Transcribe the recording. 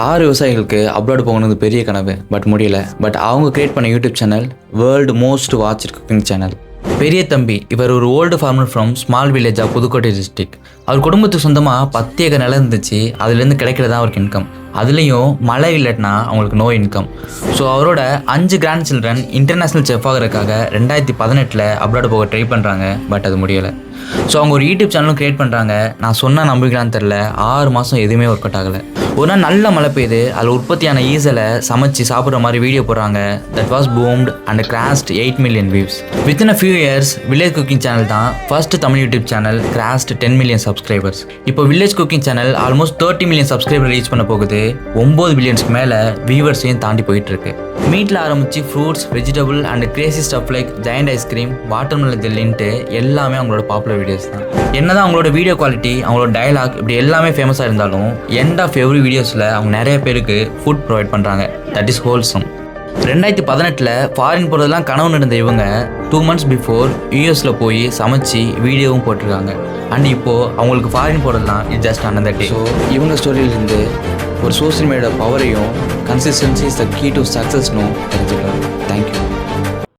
6 விவசாயிகளுக்கு அப்ராட் போகணுது பெரிய கனவு, பட் முடியல. பட் அவங்க கிரியேட் பண்ண YouTube channel world most watch cooking channel. Periya Thambi இவர் ஒரு old farmer from small village of Pudukkottai district. அவர் குடும்பத்துக்கு சொந்தமாக 10 ஏக்கர் நிலம் இருந்துச்சு. அதுலேருந்து கிடைக்கிறதா அவருக்கு இன்கம். அதுலேயும் மழை இல்லைன்னா அவங்களுக்கு நோ இன்கம். ஸோ அவரோட 5 கிராண்ட் சில்ட்ரன் இன்டர்நேஷ்னல் செஃப் ஆகிறதுக்காக 2018 அப்ராட் போக ட்ரை பண்ணுறாங்க. பட் அது முடியலை. ஸோ அவங்க ஒரு யூடியூப் சேனலும் க்ரியேட் பண்ணுறாங்க. நான் சொன்னால் நம்பிக்கலான்னு தெரில, 6 மாதம் எதுவுமே ஒர்க் அவுட் ஆகலை. ஒரு நாள் நல்ல மழை பெய்யுது. அதில் உற்பத்தியான ஈசலை சமைச்சு சாப்பிட்ற மாதிரி வீடியோ போடுறாங்க. That was boomed and crossed 8 million views. Within a few years village cooking channel தான் first Tamil YouTube channel crossed 10 million subscribers. இப்போ village cooking channel almost 30 million subscriber reach பண்ண போகுது. 9 பில்லியன்ஸ்க்கு மேலே வியூவர்ஸையும் தாண்டி போயிட்டு இருக்கு. மீட்டில் ஆரம்பிச்சு fruits, vegetable and crazy stuff like giant ice cream, watermelon ஜெல்லின்ட்டு எல்லாமே அவங்களோட பாப்புலர் வீடியோஸ் தான். என்னதான் அவங்களோட வீடியோ குவாலிட்டி, அவங்களோட டயலாக் இப்படி எல்லாமே ஃபேமஸாக இருந்தாலும் எண்ட் ஆஃப் எவ்ரி வீடியோஸில் அவங்க நிறைய பேருக்கு ஃபுட் ப்ரொவைட் பண்ணுறாங்க. That is wholesome. 2018 ஃபாரின் போகிறதுலாம் கனவு நடந்த இவங்க 2 months பிஃபோர் யூஎஸில் போய் சமைச்சு வீடியோவும் போட்டிருக்காங்க. அண்ட் இப்போது அவங்களுக்கு ஃபாரின் போகிறதுலாம் it just another day. So இவங்க ஸ்டோரியிலேருந்து ஒரு சோஷியல் மீடியா பவரையும் consistency is the key to சக்ஸஸ்னும் தெரிஞ்சுக்கலாம். தேங்க்யூ.